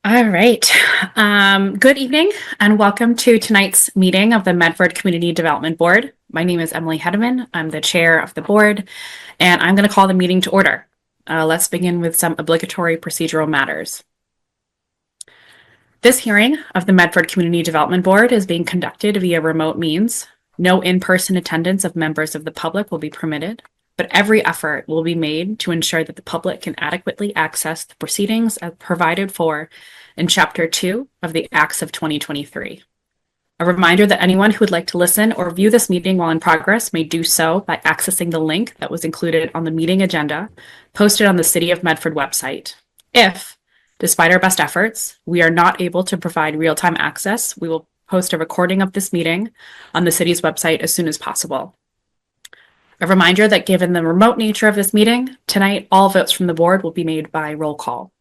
All right. Good evening and welcome to tonight's meeting of the Medford Community Development Board. My name is Emily Hedeman. I'm the chair of the board, and I'm going to call the meeting to order. Let's begin with some obligatory procedural matters. This hearing of the Medford Community Development Board is being conducted via remote means. No in-person attendance of members of the public will be permitted, but every effort will be made to ensure that the public can adequately access the proceedings as provided for in Chapter 2 of the Acts of 2023. A reminder that anyone who would like to listen or view this meeting while in progress may do so by accessing the link that was included on the meeting agenda posted on the City of Medford website. If, despite our best efforts, we are not able to provide real-time access, we will post a recording of this meeting on the city's website as soon as possible. A reminder that given the remote nature of this meeting, tonight all votes from the board will be made by roll call.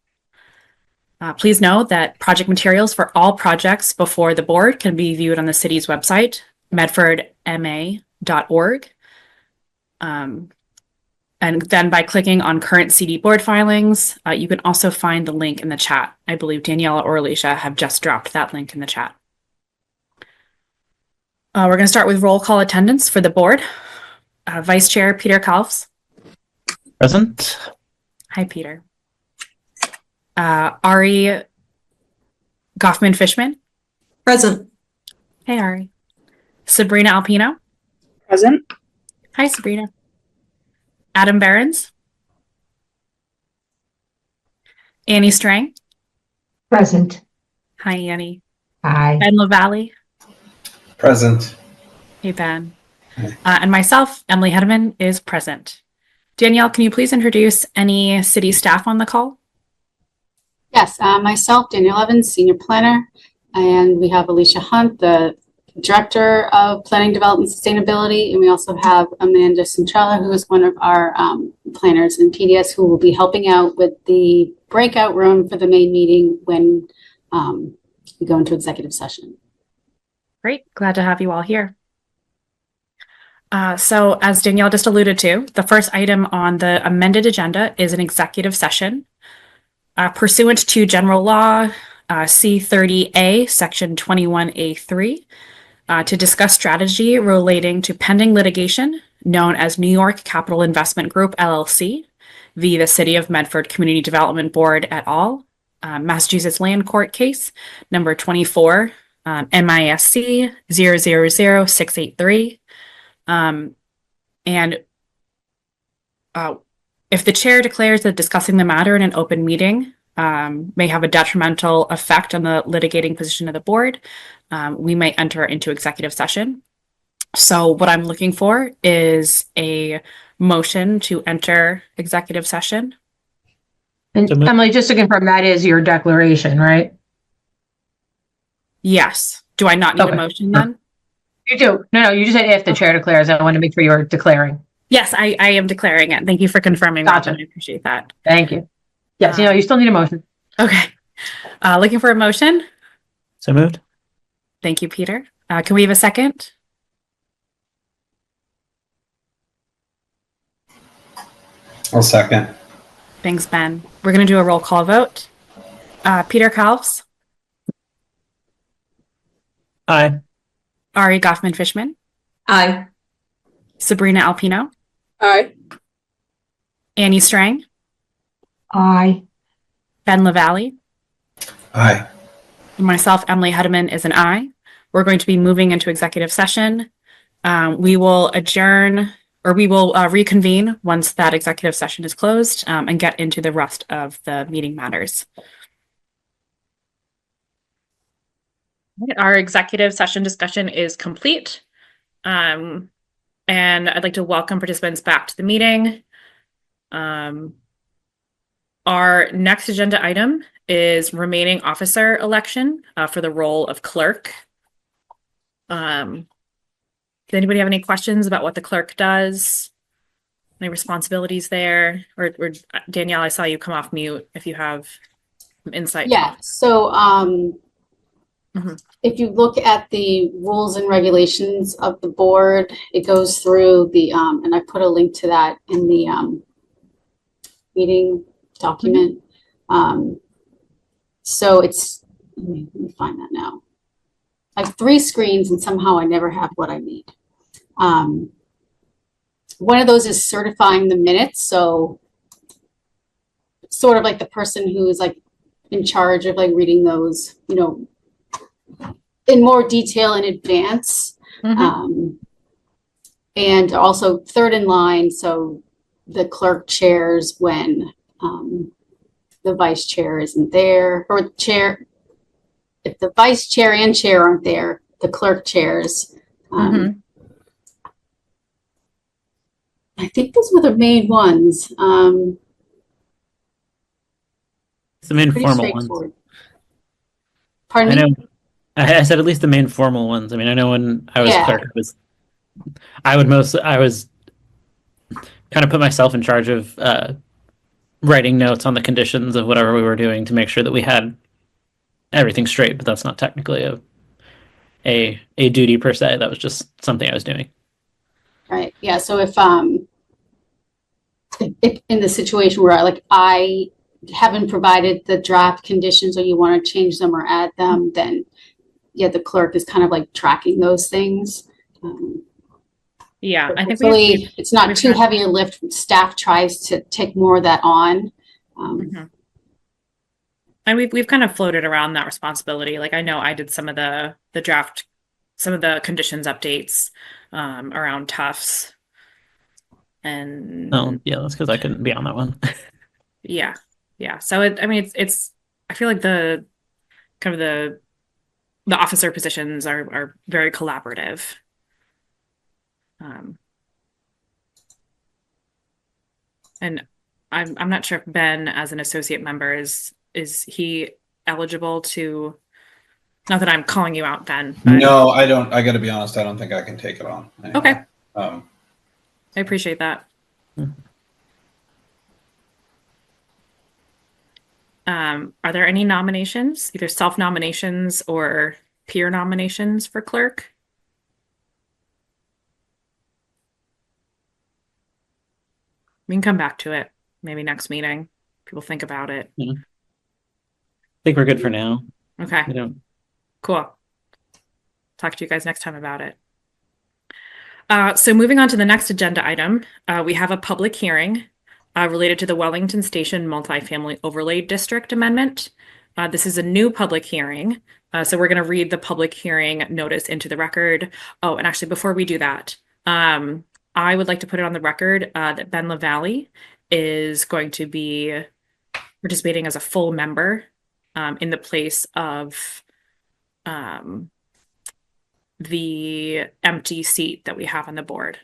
Please know that project materials for all projects before the board can be viewed on the city's website, medfordma.org. And then by clicking on current CD board filings, you can also find the link in the chat. I believe Daniela or Alicia have just dropped that link in the chat. We're going to start with roll call attendance for the board. Vice Chair Peter Kalfs. Present. Hi, Peter. Ari Goffman-Fishman. Present. Hey, Ari. Sabrina Alpino. Present. Hi, Sabrina. Adam Behrens. Annie Strang. Present. Hi, Annie. Hi. Ben LaValle. Present. Hey, Ben. And myself, Emily Hedeman, is present. Danielle, can you please introduce any city staff on the call? Yes, myself, Danielle Evans, Senior Planner, and we have Alicia Hunt, the Director of Planning, Development, Sustainability, and we also have Amanda Centrella, who is one of our planners in PDS, who will be helping out with the breakout room for the main meeting when we go into executive session. Great, glad to have you all here. So as Danielle just alluded to, the first item on the amended agenda is an executive session. Pursuant to General Law C30A, Section 21A3, to discuss strategy relating to pending litigation known as New York Capital Investment Group, LLC, v. the City of Medford Community Development Board et al., Massachusetts Land Court case number 24, MISC 000683. If the chair declares that discussing the matter in an open meeting may have a detrimental effect on the litigating position of the board, we may enter into executive session. So what I'm looking for is a motion to enter executive session. And Emily, just to confirm, that is your declaration, right? Yes. Do I not need a motion then? You do. No, you just said if the chair declares. I want to make sure you're declaring. Yes, I am declaring it. Thank you for confirming Gotcha. that. I appreciate that. Thank you. Yes, you still need a motion. Okay. Looking for a motion. So moved. Thank you, Peter. Can we have a second? I'll second. Thanks, Ben. We're going to do a roll call vote. Peter Kalfs. Aye. Ari Goffman-Fishman. Aye. Sabrina Alpino. Aye. Annie Strang. Aye. Ben LaValle. Aye. And myself, Emily Hedeman, is an aye. We're going to be moving into executive session. We will adjourn, or we will reconvene once that executive session is closed and get into the rest of the meeting matters. Our executive session discussion is complete. And I'd like to welcome participants back to the meeting. Our next agenda item is remaining officer election for the role of clerk. Does anybody have any questions about what the clerk does? Any responsibilities there? Or Danielle, I saw you come off mute if you have some insight. Yeah, so if you look at the rules and regulations of the board, it goes through the, and I put a link to that in the meeting document. So it's, let me find that now. I have 3 screens and somehow I never have what I need. One of those is certifying the minutes. So sort of like the person who is like in charge of like reading those, you know, in more detail in advance. And also third in line, so the clerk chairs when the vice chair isn't there, or the chair, if the vice chair and chair aren't there, the clerk chairs. I think those were the main ones. It's the main Pretty formal ones. straightforward. Pardon I me? know. I said at least the main formal ones. I mean, I know when I was Yeah. clerk, I was kind of put myself in charge of writing notes on the conditions of whatever we were doing to make sure that we had everything straight. But that's not technically a duty per se. That was just something I was doing. Right. Yeah. So if in the situation where I haven't provided the draft conditions, or you want to change them or add them, then yeah, the clerk is kind of like tracking those things. Yeah, I think hopefully it's not we've too had- heavy a lift. Staff tries to take more of that on. And we've kind of floated around that responsibility. Like I know I did some of the draft, some of the conditions updates around Tufts. And Oh, yeah, that's because I couldn't be on that one. yeah. So I mean it's I feel like the kind of the officer positions are very collaborative. And I'm not sure if Ben, as an associate member, is he eligible to? Not that I'm calling you out, Ben. But No, I don't. I got to be honest. I don't think I can take it on. anymore. Okay. Um, I appreciate that. Are there any nominations, either self-nominations or peer nominations for clerk? We can come back to it maybe next meeting. People think about it. I think we're good for now. Okay, We don't. cool. Talk to you guys next time about it. So moving on to the next agenda item, we have a public hearing related to the Wellington Station Multifamily Overlay District Amendment. This is a new public hearing. So we're going to read the public hearing notice into the record. Oh, and actually, before we do that, I would like to put it on the record that Ben LaValle is going to be participating as a full member in the place of the empty seat that we have on the board.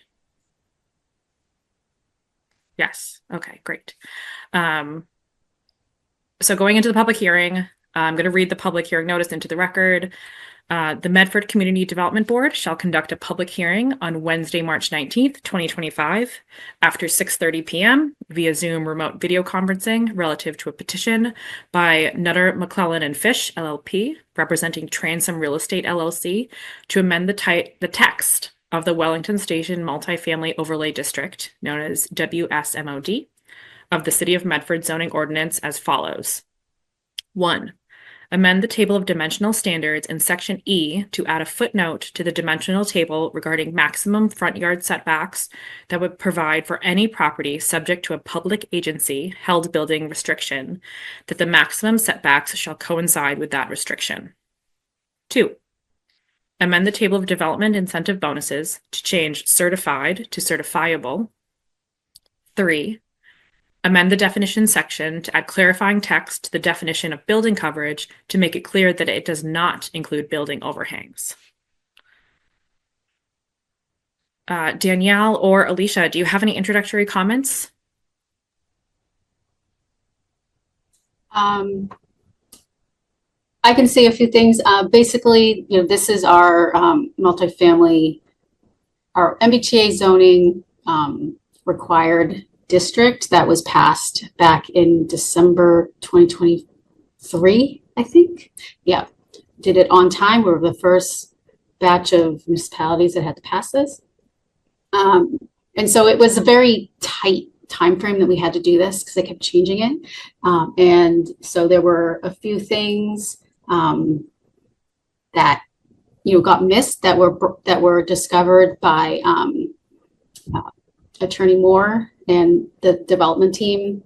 Yes. Okay, great. So going into the public hearing, I'm going to read the public hearing notice into the record. The Medford Community Development Board shall conduct a public hearing on Wednesday, March 19th, 2025, after 6:30 p.m. via Zoom remote video conferencing relative to a petition by Nutter, McClellan and Fish, LLP, representing Transom Real Estate, LLC, to amend the text of the Wellington Station Multifamily Overlay District, known as WSMOD, of the City of Medford zoning ordinance as follows. 1. Amend the table of dimensional standards in Section E to add a footnote to the dimensional table regarding maximum front yard setbacks that would provide for any property subject to a public agency held building restriction that the maximum setbacks shall coincide with that restriction. 2. Amend the table of development incentive bonuses to change certified to certifiable. 3. Amend the definition section to add clarifying text to the definition of building coverage to make it clear that it does not include building overhangs. Danielle or Alicia, do you have any introductory comments? I can say a few things. Basically, this is our multifamily, our MBTA zoning required district that was passed back in December 2023, I think. Yeah, did it on time. We were the first batch of municipalities that had to pass this. And so it was a very tight time frame that we had to do this because they kept changing it. And so there were a few things that got missed that were discovered by Attorney Moore and the development team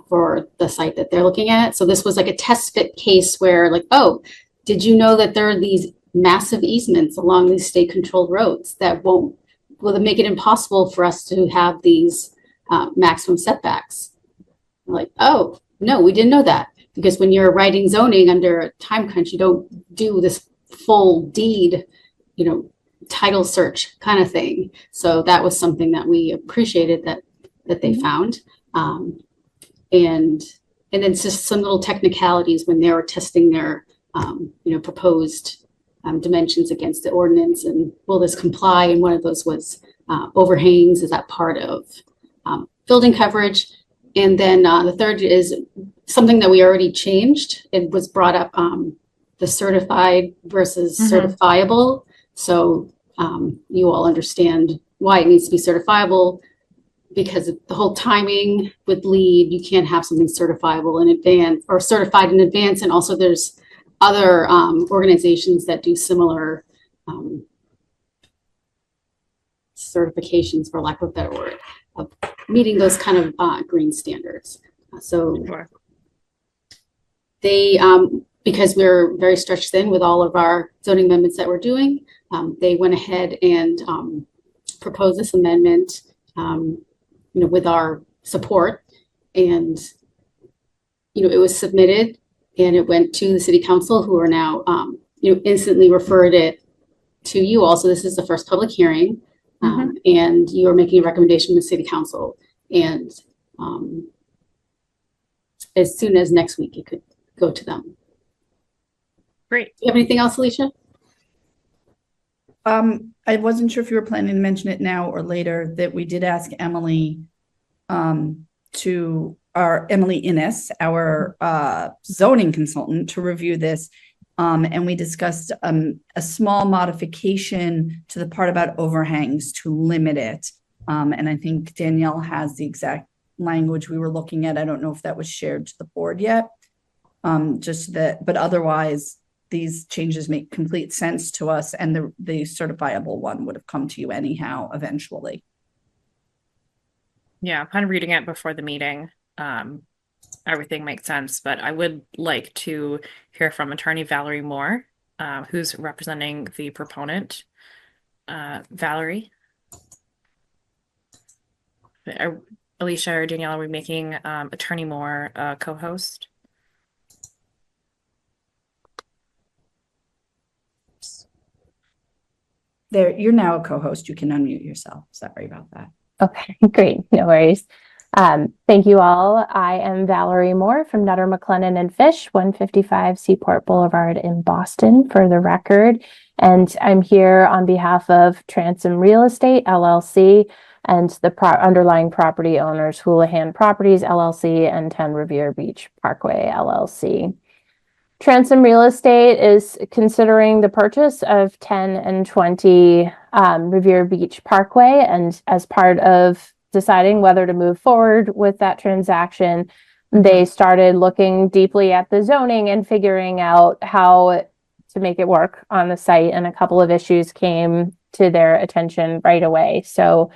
for the site that they're looking at. So this was like a test fit case where like, oh, did you know that there are these massive easements along these state controlled roads that will make it impossible for us to have these maximum setbacks? We're like, oh, no, we didn't know that. Because when you're writing zoning under time crunch, you don't do this full deed, title search kind of thing. So that was something that we appreciated that they found. And it's just some little technicalities when they were testing their, proposed dimensions against the ordinance, and will this comply? And one of those was overhangs. Is that part of building coverage? And then the third is something that we already changed. It was brought up, the certified versus certifiable. So you all understand why it needs to be certifiable, because the whole timing with LEED, you can't have something certifiable in advance or certified in advance. And also there's other organizations that do similar certifications, for lack of a better word, of meeting those kind of green standards. So Sure. they, because we're very stretched thin with all of our zoning amendments that we're doing, they went ahead and proposed this amendment, with our support. And, it was submitted and it went to the city council, who are now, instantly referred it to you all. So this is the first public hearing. And you are making a recommendation to city council. And as soon as next week, it could go to them. Great. Do you have anything else, Alicia? I wasn't sure if you were planning to mention it now or later, that we did ask Emily Emily Innes, our zoning consultant, to review this. And we discussed a small modification to the part about overhangs to limit it. And I think Danielle has the exact language we were looking at. I don't know if that was shared to the board yet. But otherwise, these changes make complete sense to us, and the certifiable one would have come to you anyhow eventually. Yeah, upon reading it before the meeting, everything makes sense, but I would like to hear from Attorney Valerie Moore, who's representing the proponent. Valerie? Alicia or Danielle, are we making Attorney Moore a co-host? There, you're now a co-host. You can unmute yourself. Sorry about that. Okay, great. No worries. Thank you all. I am Valerie Moore from Nutter, McLennan and Fish, 155 Seaport Boulevard in Boston, for the record. And I'm here on behalf of Transom Real Estate, LLC, and the underlying property owners, Houlihan Properties, LLC, and 10 Revere Beach Parkway, LLC. Transom Real Estate is considering the purchase of 10 and 20 Revere Beach Parkway, and as part of deciding whether to move forward with that transaction, they started looking deeply at the zoning and figuring out how to make it work on the site, and a couple of issues came to their attention right away. So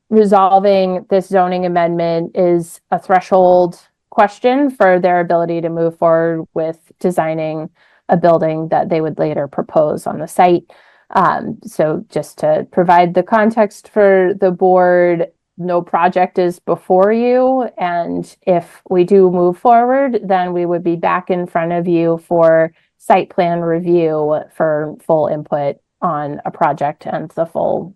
resolving this zoning amendment is a threshold question for their ability to move forward with designing a building that they would later propose on the site. So just to provide the context for the board, no project is before you. And if we do move forward, then we would be back in front of you for site plan review for full input on a project and the full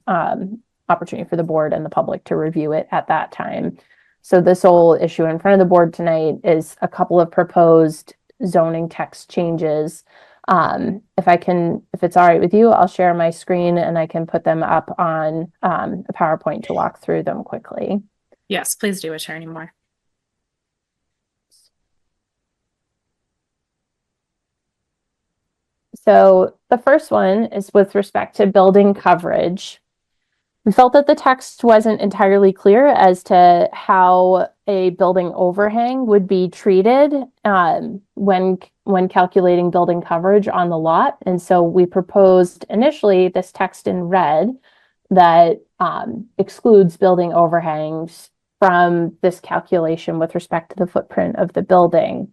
opportunity for the board and the public to review it at that time. So the sole issue in front of the board tonight is a couple of proposed zoning text changes. If it's all right with you, I'll share my screen and I can put them up on a PowerPoint to walk through them quickly. Yes, please do, Attorney Moore. So the first one is with respect to building coverage. We felt that the text wasn't entirely clear as to how a building overhang would be treated when calculating building coverage on the lot. And so we proposed initially this text in red that excludes building overhangs from this calculation with respect to the footprint of the building.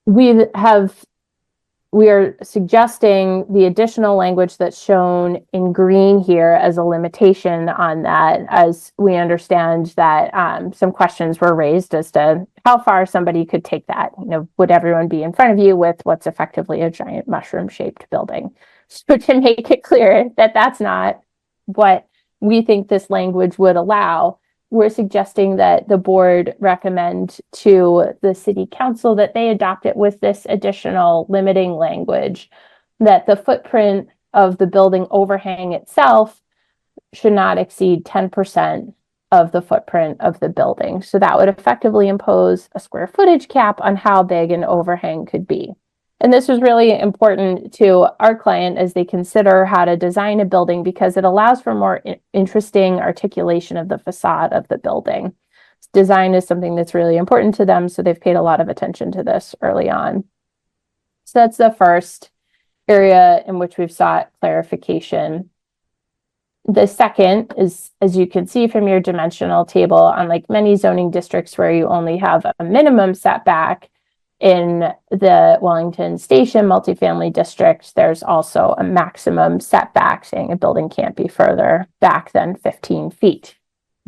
We are suggesting the additional language that's shown in green here as a limitation on that, as we understand that some questions were raised as to how far somebody could take that. You know, would everyone be in front of you with what's effectively a giant mushroom-shaped building? So to make it clear that that's not what we think this language would allow, we're suggesting that the board recommend to the city council that they adopt it with this additional limiting language, that the footprint of the building overhang itself should not exceed 10% of the footprint of the building. So that would effectively impose a square footage cap on how big an overhang could be. And this was really important to our client as they consider how to design a building, because it allows for more interesting articulation of the facade of the building. Design is something that's really important to them, so they've paid a lot of attention to this early on. So that's the first area in which we've sought clarification. The second is, as you can see from your dimensional table, unlike many zoning districts where you only have a minimum setback, in the Wellington Station multifamily district, there's also a maximum setback, saying a building can't be further back than 15 feet.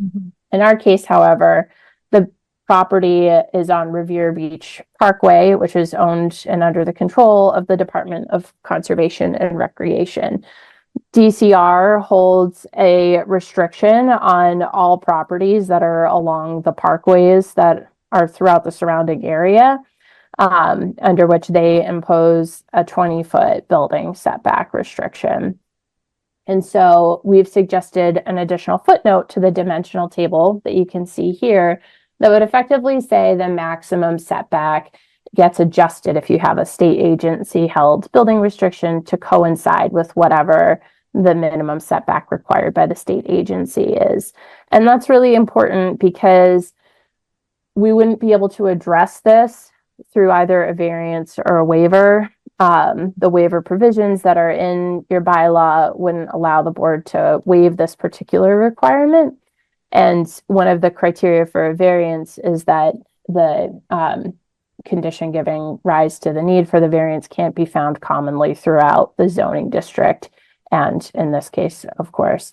Mhm. In our case, however, the property is on Revere Beach Parkway, which is owned and under the control of the Department of Conservation and Recreation. DCR holds a restriction on all properties that are along the parkways that are throughout the surrounding area, under which they impose a 20-foot building setback restriction. And so we've suggested an additional footnote to the dimensional table that you can see here that would effectively say the maximum setback gets adjusted if you have a state agency held building restriction to coincide with whatever the minimum setback required by the state agency is. And that's really important because we wouldn't be able to address this through either a variance or a waiver. The waiver provisions that are in your bylaw wouldn't allow the board to waive this particular requirement. And one of the criteria for a variance is that the condition giving rise to the need for the variance can't be found commonly throughout the zoning district. And in this case, of course,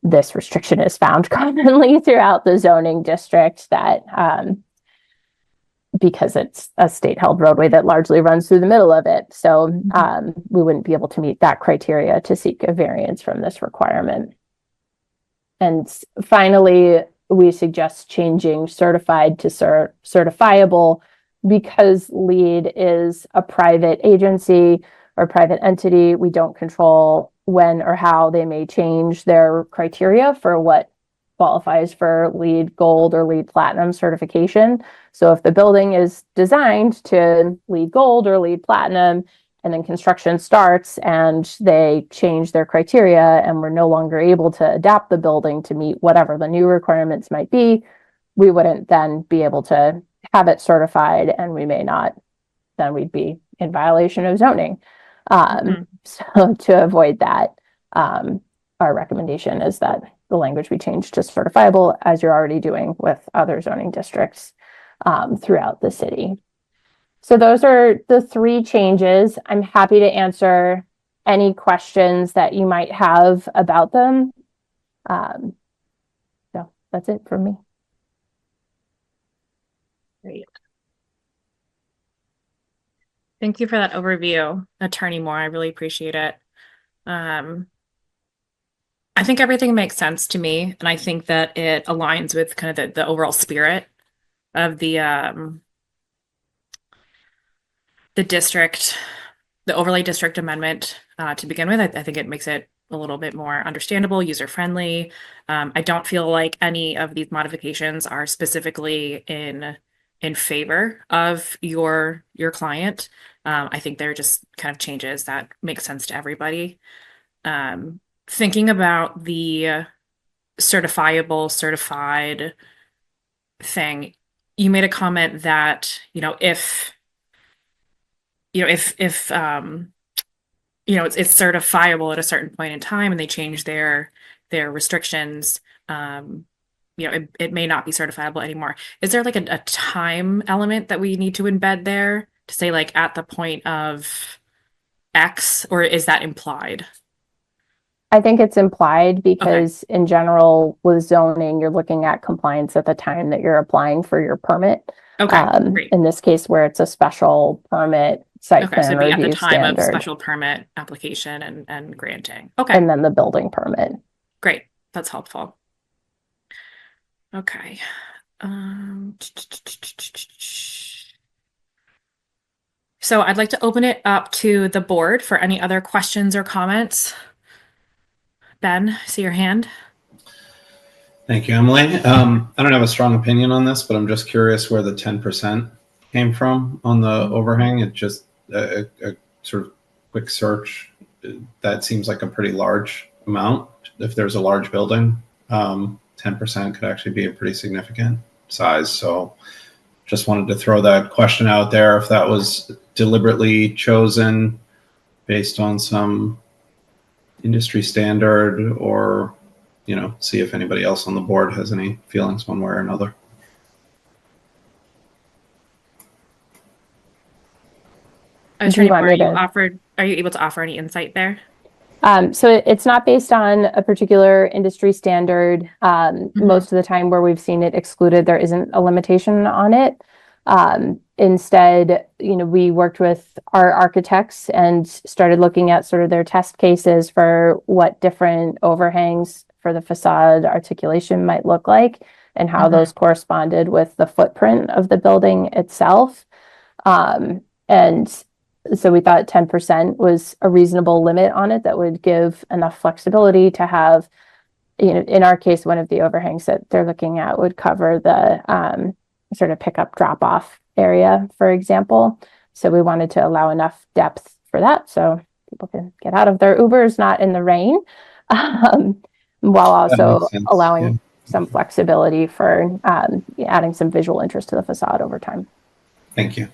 this restriction is found commonly throughout the zoning district, that because it's a state-held roadway that largely runs through the middle of it. So we wouldn't be able to meet that criteria to seek a variance from this requirement. And finally, we suggest changing certified to certifiable, because LEED is a private agency or private entity. We don't control when or how they may change their criteria for what qualifies for LEED Gold or LEED Platinum certification. So if the building is designed to LEED Gold or LEED Platinum, and then construction starts and they change their criteria and we're no longer able to adapt the building to meet whatever the new requirements might be, we wouldn't then be able to have it certified, and we may not, then we'd be in violation of zoning. So to avoid that, our recommendation is that the language be changed to certifiable, as you're already doing with other zoning districts throughout the city. So those are the three changes. I'm happy to answer any questions that you might have about them. So that's it from me. Great. Thank you for that overview, Attorney Moore. I really appreciate it. I think everything makes sense to me, and I think that it aligns with kind of the overall spirit of the district, the overlay district amendment to begin with. I think it makes it a little bit more understandable, user-friendly. I don't feel like any of these modifications are specifically in favor of your client. I think they're just kind of changes that make sense to everybody. thinking about the certifiable, certified thing, you made a comment that, if it's certifiable at a certain point in time and they change their restrictions, it may not be certifiable anymore. Is there like a time element that we need to embed there to say like at the point of X, or is that implied? I think it's implied because in general with zoning, you're looking at compliance at the time that you're applying for your permit. Okay, great. In this case where it's a special permit site Okay, so plan it'd be at the review time of standard, special permit application and granting. Okay, and then the building permit. great. That's helpful. Okay. So I'd like to open it up to the board for any other questions or comments. Ben, see your hand. Thank you, Emily. I don't have a strong opinion on this, but I'm just curious where the 10% came from on the overhang. It just a sort of quick search. That seems like a pretty large amount. If there's a large building, 10% could actually be a pretty significant size. So just wanted to throw that question out there, if that was deliberately chosen based on some industry standard, or see if anybody else on the board has any feelings one way or another. Do you want me to- Are you able to offer any insight there? So it's not based on a particular industry standard. Most of the time where we've seen it excluded, there isn't a limitation on it. Instead, we worked with our architects and started looking at sort of their test cases for what different overhangs for the facade articulation might look like and how those corresponded with the footprint of the building itself. And so we thought 10% was a reasonable limit on it that would give enough flexibility to have, in our case, one of the overhangs that they're looking at would cover the sort of pickup drop-off area, for example. So we wanted to allow enough depth for that so people can get out of their Ubers, not in the rain, while also allowing some flexibility for adding some visual interest to the facade over time. Thank you.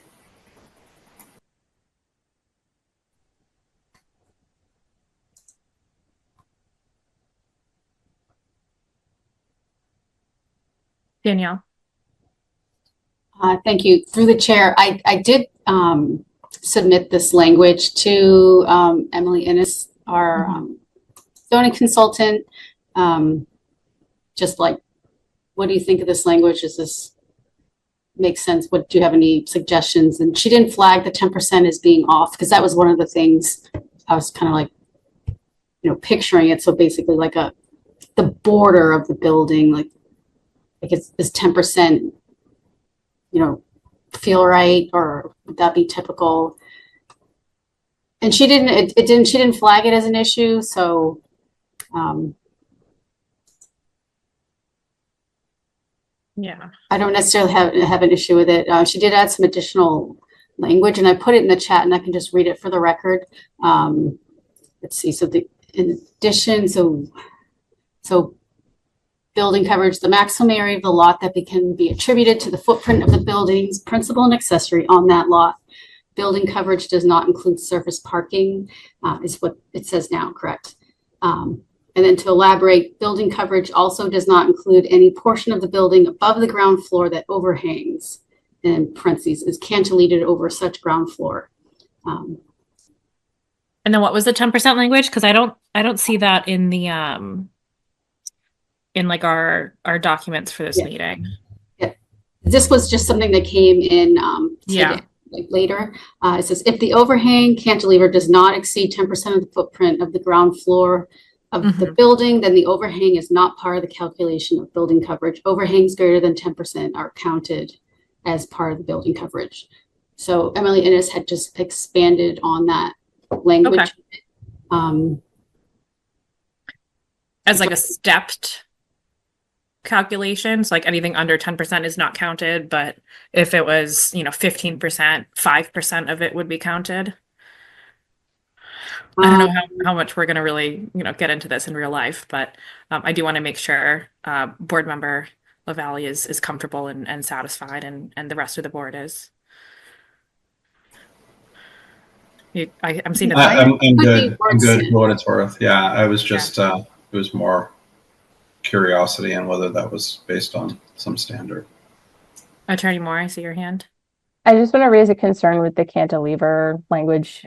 Danielle. Thank you. Through the chair, I did submit this language to Emily Innes, our zoning consultant. Just like, what do you think of this language? Does this make sense? Do you have any suggestions? And she didn't flag the 10% as being off, because that was one of the things I was kind of like, picturing it. So basically like the border of the building, like is 10%, feel right, or would that be typical? And she didn't flag it as an issue. So, Yeah. I don't necessarily have an issue with it. She did add some additional language, and I put it in the chat, and I can just read it for the record. Let's see. So in addition, so building coverage, the maximum area of the lot that can be attributed to the footprint of the buildings, principal and accessory on that lot. Building coverage does not include surface parking, is what it says now, correct? And then to elaborate, building coverage also does not include any portion of the building above the ground floor that overhangs, in parentheses, is cantilevered over such ground floor. And then what was the 10% language? Because I don't see that in the in like our documents for this meeting. Yeah, this was just something that came in Yeah. like later. It says if the overhang cantilever does not exceed 10% of the footprint of the ground floor of the building, then the overhang is not part of the calculation of building coverage. Overhangs greater than 10% are counted as part of the building coverage. So Emily Innes had just expanded on that language. Okay. As like a stepped calculation, so like anything under 10% is not counted, but if it was 15%, 5% of it would be counted. I don't know how much we're going to really, get into this in real life, but I do want to make sure board member LaValle is comfortable and satisfied, and the rest of the board is. I'm seeing I'm Could be good. I'm good wordsmith. for what it's worth. Yeah, I was just, it was more curiosity on whether that was based on some standard. Attorney Moore, I see your hand. I just want to raise a concern with the cantilever language.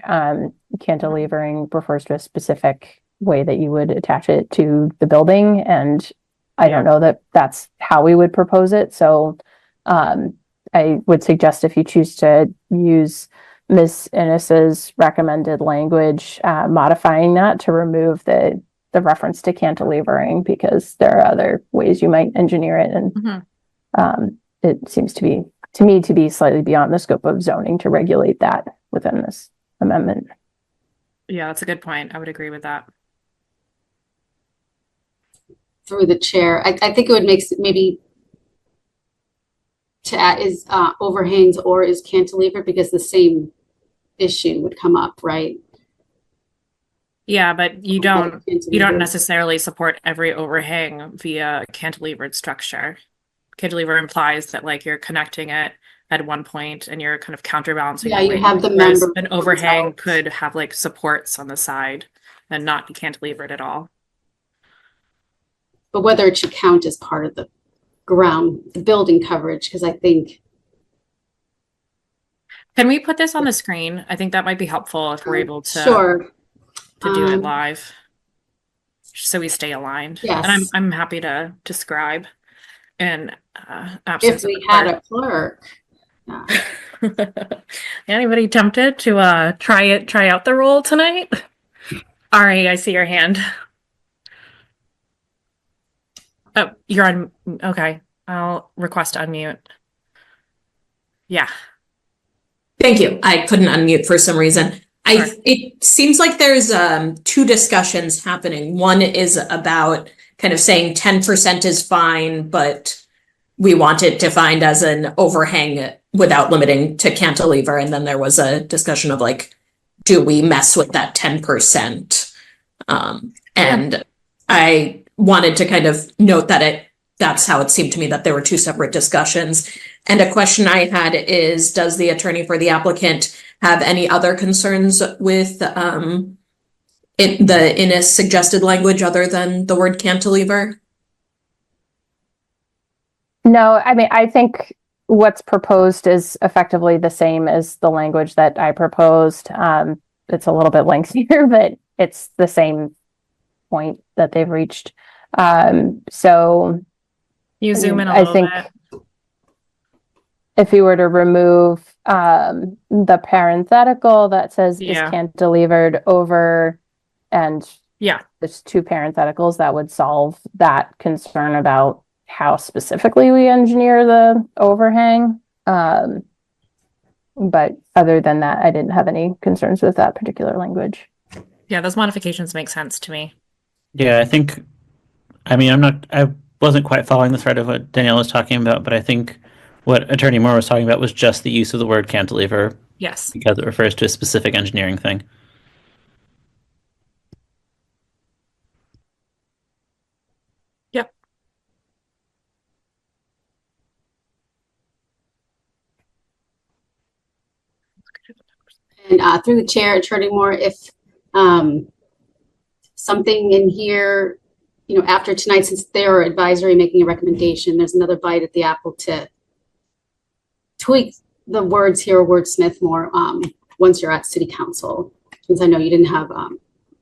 Cantilevering refers to a specific way that you would attach it to the building, and I don't know that that's how we would propose it. So I would suggest if you choose to use Ms. Innes's recommended language, modifying that to remove the reference to cantilevering, because there are other ways you might engineer it, and it seems to me to be slightly beyond the scope of zoning to regulate that within this amendment. Yeah, that's a good point. I would agree with that. Through the chair, I think it would make maybe to add is overhangs or is cantilever, because the same issue would come up, right? Yeah, but you don't Cantilever. necessarily support every overhang via cantilevered structure. Cantilever implies that like you're connecting it at one point and you're kind of counterbalancing. Yeah, the you weight, have the whereas member an overhang out. could have like supports on the side and not be cantilevered at all. But whether it should count as part of the building coverage, because I think Can we put this on the screen? I think that might be helpful if we're able to sure do it live, so we stay aligned. Yes. And I'm happy to describe. And if absence we of had a clerk. Anybody tempted to try out the role tonight? Ari, I see your hand. Oh, you're on. Okay, I'll request unmute. Yeah. Thank you. I couldn't unmute for some reason. Sure. It seems like there's two discussions happening. One is about kind of saying 10% is fine, but we want it defined as an overhang without limiting to cantilever. And then there was a discussion of like, do we mess with that 10%? And I wanted to kind of note that that's how it seemed to me that there were two separate discussions. And a question I had is, does the attorney for the applicant have any other concerns with the Innis suggested language other than the word cantilever? No, I mean, I think what's proposed is effectively the same as the language that I proposed. It's a little bit lengthier, but it's the same point that they've reached. So You zoom in a I little think bit. if you were to remove the parenthetical that says is Yeah. cantilevered over, and Yeah. there's two parentheticals, that would solve that concern about how specifically we engineer the overhang. But other than that, I didn't have any concerns with that particular language. Yeah, those modifications make sense to me. Yeah, I wasn't quite following the thread of what Danielle was talking about, but I think what Attorney Moore was talking about was just the use of the word cantilever Yes. because it refers to a specific engineering thing. Yep. And through the chair, Attorney Moore, if something in here, after tonight, since they're advisory making a recommendation, there's another bite at the apple to tweak the words here or wordsmith more once you're at City Council, since I know you didn't have a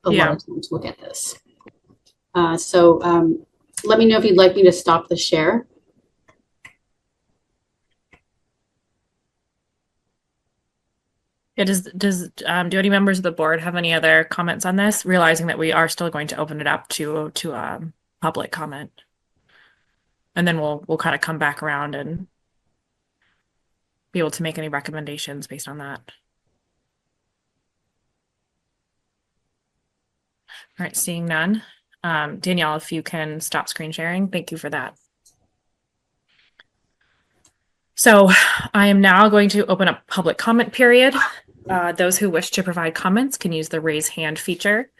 lot of time to look at this. So let me know if you'd like me to stop the share. Yeah, do any members of the board have any other comments on this? Realizing that we are still going to open it up to public comment, and then we'll kind of come back around and be able to make any recommendations based on that. All right, seeing none. Danielle, if you can stop screen sharing, thank you for that. So I am now going to open up public comment period. Those who wish to provide comments can use the raise hand feature.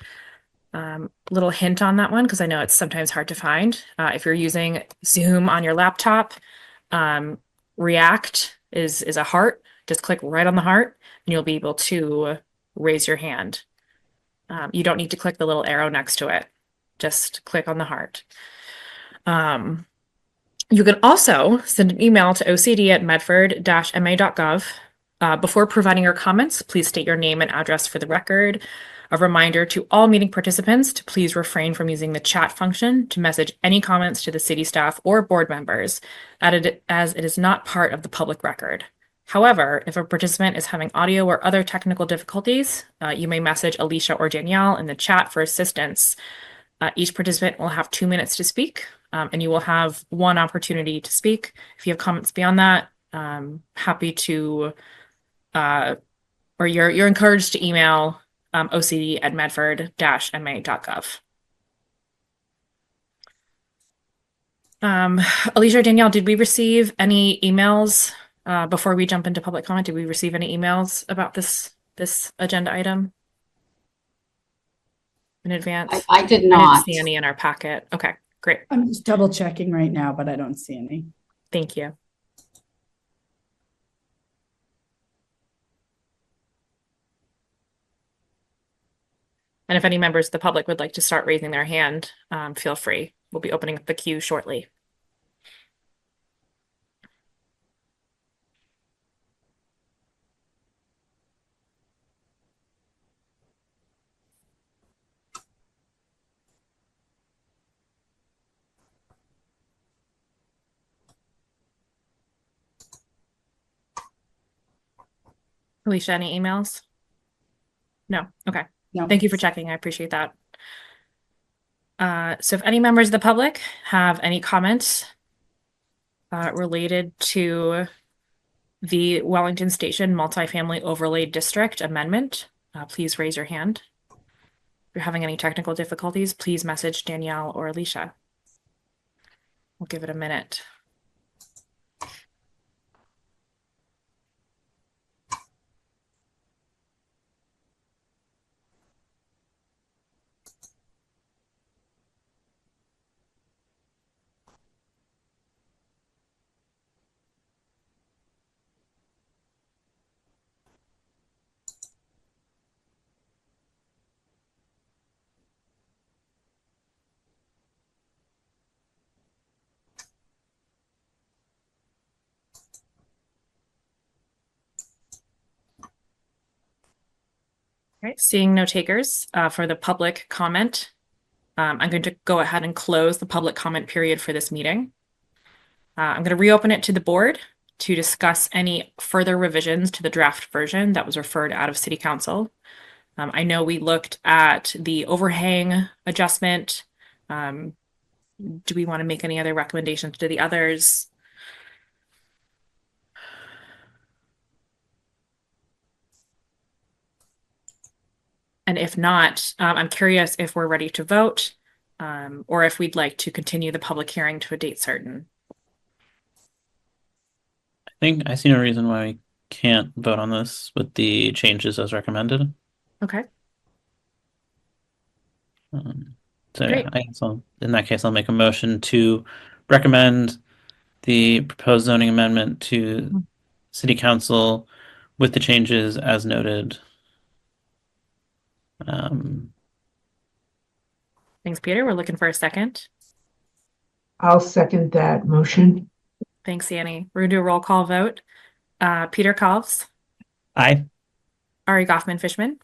Little hint on that one, because I know it's sometimes hard to find. If you're using Zoom on your laptop, React is a heart. Just click right on the heart and you'll be able to raise your hand. You don't need to click the little arrow next to it. Just click on the heart. You can also send an email to ocd@medford-ma.gov. Before providing your comments, please state your name and address for the record. A reminder to all meeting participants to please refrain from using the chat function to message any comments to the city staff or board members, as it is not part of the public record. However, if a participant is having audio or other technical difficulties, you may message Alicia or Danielle in the chat for assistance. Each participant will have 2 minutes to speak, and you will have one opportunity to speak. If you have comments beyond that, happy to, or you're encouraged to email ocd@medford-ma.gov. Alicia or Danielle, did we receive any emails before we jump into public comment? Did we receive any emails about this agenda item in advance? I did I not. didn't see any in our packet. Okay, great. I'm just double checking right now, but I don't see any. Thank you. And if any members of the public would like to start raising their hand, feel free. We'll be opening up the queue shortly. Alicia, any emails? No. Okay. No. Thank you for checking. I appreciate that. So if any members of the public have any comments related to the Wellington Station Multifamily Overlay District Amendment, please raise your hand. If you're having any technical difficulties, please message Danielle or Alicia. We'll give it a minute. All right, seeing no takers for the public comment, I'm going to go ahead and close the public comment period for this meeting. I'm going to reopen it to the board to discuss any further revisions to the draft version that was referred out of City Council. I know we looked at the overhang adjustment. Do we want to make any other recommendations to the others? And if not, I'm curious if we're ready to vote or if we'd like to continue the public hearing to a date certain. I see no reason why we can't vote on this with the changes as recommended. Okay. So Great. yeah, in that case, I'll make a motion to recommend the proposed zoning amendment to City Council with the changes as noted. Thanks, Peter. We're looking for a second. I'll second that motion. Thanks, Annie. We're going to do a roll call vote. Peter Kalfs, Aye. Ari Goffman-Fishman.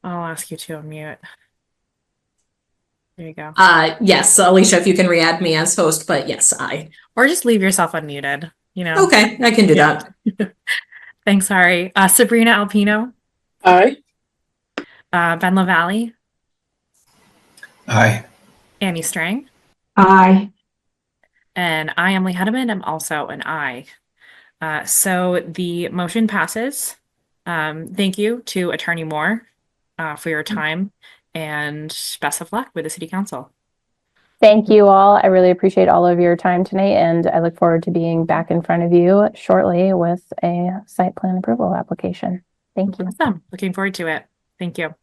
I'll ask you to unmute. There you go. Yes, Alicia, if you can re-add me as host, but yes, I. Or just leave yourself unmuted, you know. Okay, I can do that. Thanks, Ari. Sabrina Alpino, Aye. Ben LaValle, Aye. Annie Strang, Aye. and I, Emily Hedeman, am also an aye. So the motion passes. Thank you to Attorney Moore for your time and best of luck with the City Council. Thank you all. I really appreciate all of your time tonight, and I look forward to being back in front of you shortly with a site plan approval application. Thank you. Awesome. Looking forward to it. Thank you.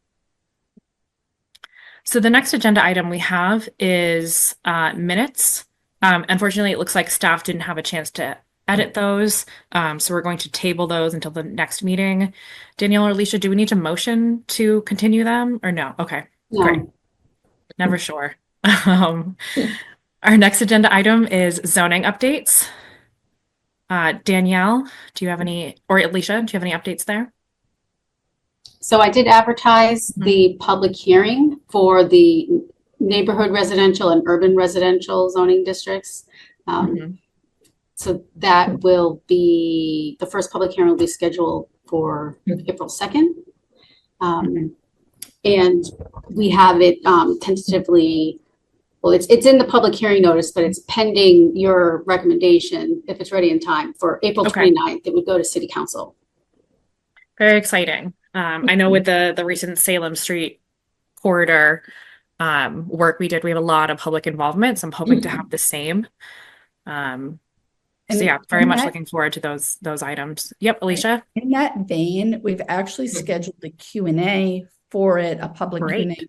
So the next agenda item we have is minutes. Unfortunately, it looks like staff didn't have a chance to edit those. So we're going to table those until the next meeting. Danielle or Alicia, do we need to motion to continue them or no? Okay, great. No. Never sure. Our next agenda item is zoning updates. Danielle, do you have any, or Alicia, do you have any updates there? So I did advertise the public hearing for the neighborhood residential and urban residential zoning districts. So that will be, the first public hearing will be scheduled for April 2nd. And we have it tentatively, well, it's in the public hearing notice, but it's pending your recommendation, if it's ready in time, for April Okay. 29th. It would go to city council. Very exciting. I know with the recent Salem Street corridor work we did, we have a lot of public involvement. So I'm hoping to have the same. So yeah, very much looking forward to those items. Yep, Alicia. In that vein, we've actually scheduled a Q&A for it, a public Great. Q&A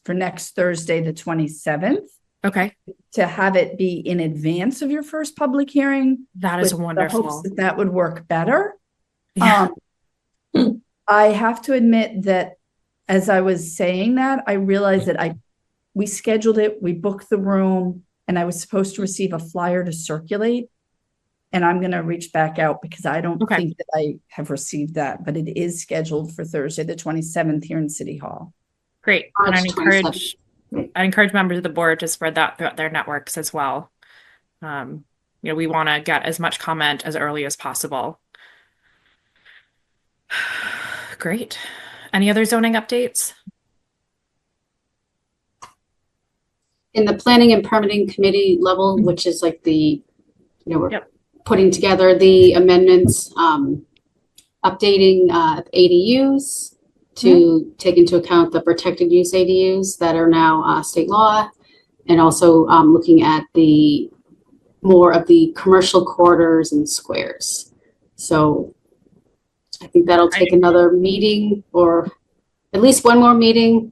for next Thursday, the 27th, Okay, to have it be in advance of your first public hearing. that is with the wonderful. hopes that that would work better. Yeah. I have to admit that as I was saying that, I realized that we scheduled it, we booked the room, and I was supposed to receive a flyer to circulate. And I'm going to reach back out because I don't Okay. think that I have received that, but it is scheduled for Thursday, the 27th here in City Hall. Great. And March I encourage members of the board to spread that throughout their networks as well. We want to get as much comment as early as possible. Great. Any other zoning updates? In the planning and permitting committee level, which is like the, we're Yep. putting together the amendments, updating ADUs to take into account the protected use ADUs that are now state law, and also looking at the more of the commercial corridors and squares. So I think that'll take another meeting, or at least one more meeting,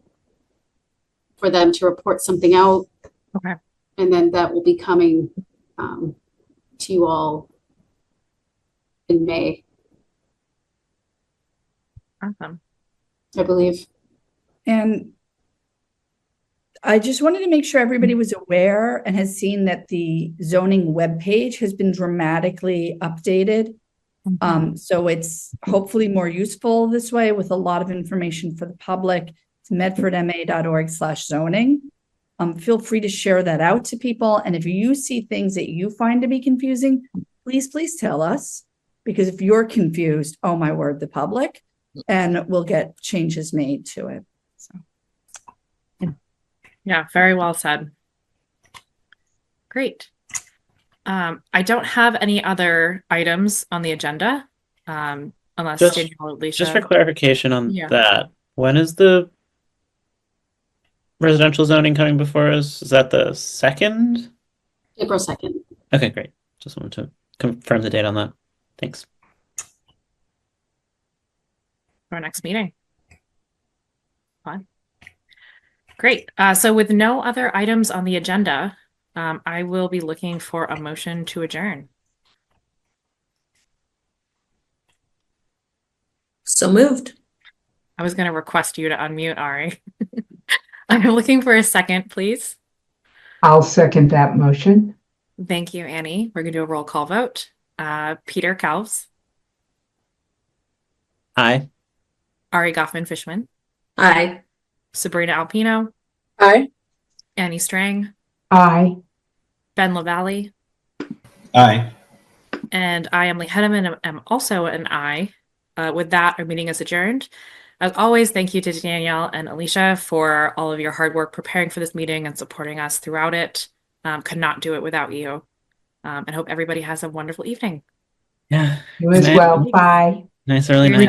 for them to report something out. Okay. And then that will be coming to you all in May, Awesome. I believe. And I just wanted to make sure everybody was aware and has seen that the zoning webpage has been dramatically updated. So it's hopefully more useful this way, with a lot of information for the public. It's medfordma.org/zoning. Feel free to share that out to people. And if you see things that you find to be confusing, please tell us, because if you're confused, oh my word, the public, and we'll get changes made to it. So. Yeah, very well said. Great. I don't have any other items on the agenda, unless Just- Danielle or Alicia. Just for clarification on Yeah. that, when is the residential zoning coming before us? Is that the 2nd? April 2nd. Okay, great. Just wanted to confirm the date on that. Thanks. Our next meeting. Fun. Great. So with no other items on the agenda, I will be looking for a motion to adjourn. So moved. I was going to request you to unmute, Ari. I'm looking for a second, please. I'll second that motion. Thank you, Annie. We're going to do a roll call vote. Peter Kalves, Aye. Ari Goffman-Fishman, Aye. Sabrina Alpino, Aye. Annie Strang, Aye. Ben LaValle, Aye. and I, Emily Henneman, am also an aye. With that, our meeting is adjourned. As always, thank you to Danielle and Alicia for all of your hard work preparing for this meeting and supporting us throughout it. Could not do it without you. And hope everybody has a wonderful evening. Yeah. You as Good night. well. Bye. Nice early Here's night.